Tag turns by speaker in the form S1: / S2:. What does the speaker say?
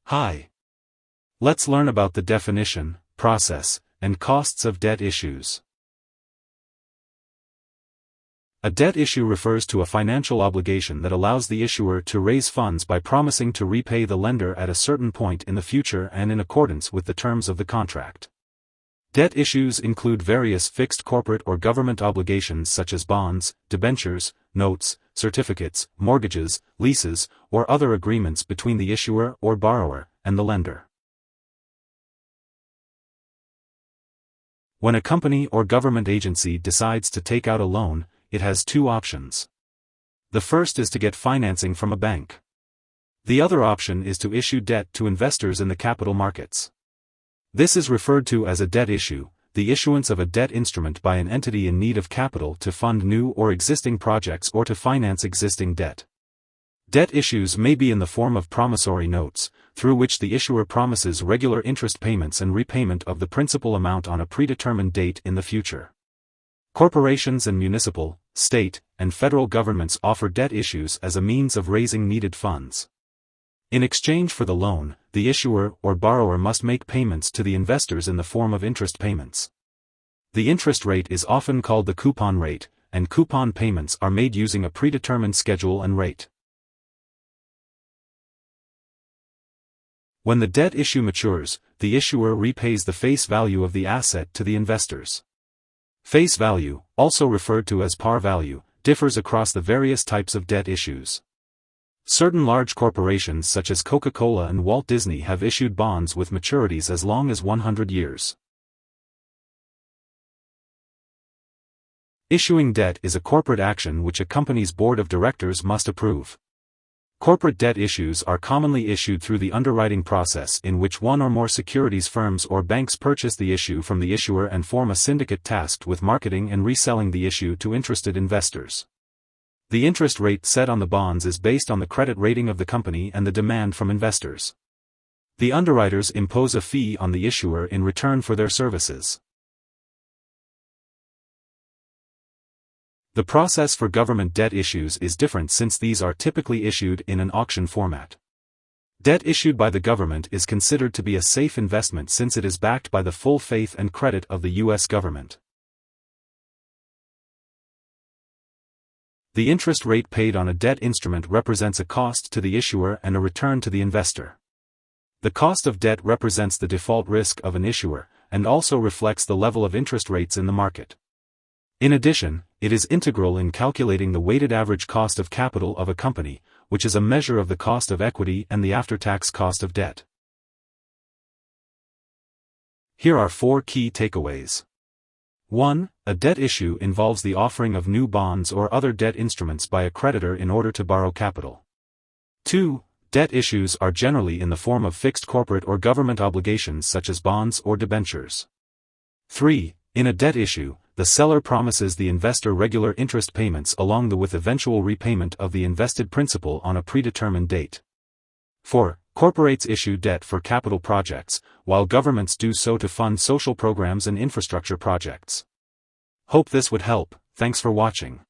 S1: Hi. Let's learn about the definition, process, and costs of debt issues. A debt issue refers to a financial obligation that allows the issuer to raise funds by promising to repay the lender at a certain point in the future and in accordance with the terms of the contract. Debt issues include various fixed corporate or government obligations such as bonds, debentures, notes, certificates, mortgages, leases, or other agreements between the issuer or borrower and the lender. When a company or government agency decides to take out a loan, it has two options. The first is to get financing from a bank. The other option is to issue debt to investors in the capital markets. This is referred to as a debt issue, the issuance of a debt instrument by an entity in need of capital to fund new or existing projects or to finance existing debt. Debt issues may be in the form of promissory notes, through which the issuer promises regular interest payments and repayment of the principal amount on a predetermined date in the future. Corporations and municipal, state, and federal governments offer debt issues as a means of raising needed funds. In exchange for the loan, the issuer or borrower must make payments to the investors in the form of interest payments. The interest rate is often called the coupon rate, and coupon payments are made using a predetermined schedule and rate. When the debt issue matures, the issuer repays the face value of the asset to the investors. Face value, also referred to as par value, differs across the various types of debt issues. Certain large corporations such as Coca-Cola and Walt Disney have issued bonds with maturities as long as 100 years. Issuing debt is a corporate action which a company's board of directors must approve. Corporate debt issues are commonly issued through the underwriting process in which one or more securities firms or banks purchase the issue from the issuer and form a syndicate tasked with marketing and reselling the issue to interested investors. The interest rate set on the bonds is based on the credit rating of the company and the demand from investors. The underwriters impose a fee on the issuer in return for their services. The process for government debt issues is different since these are typically issued in an auction format. Debt issued by the government is considered to be a safe investment since it is backed by the full faith and credit of the U.S. government. The interest rate paid on a debt instrument represents a cost to the issuer and a return to the investor. The cost of debt represents the default risk of an issuer, and also reflects the level of interest rates in the market. In addition, it is integral in calculating the weighted average cost of capital of a company, which is a measure of the cost of equity and the after-tax cost of debt. Here are 4 key takeaways. 1. A debt issue involves the offering of new bonds or other debt instruments by a creditor in order to borrow capital. 2. Debt issues are generally in the form of fixed corporate or government obligations such as bonds or debentures. 3. In a debt issue, the seller promises the investor regular interest payments along with eventual repayment of the invested principal on a predetermined date. 4. Corporates issue debt for capital projects, while governments do so to fund social programs and infrastructure projects. Hope this would help. Thanks for watching.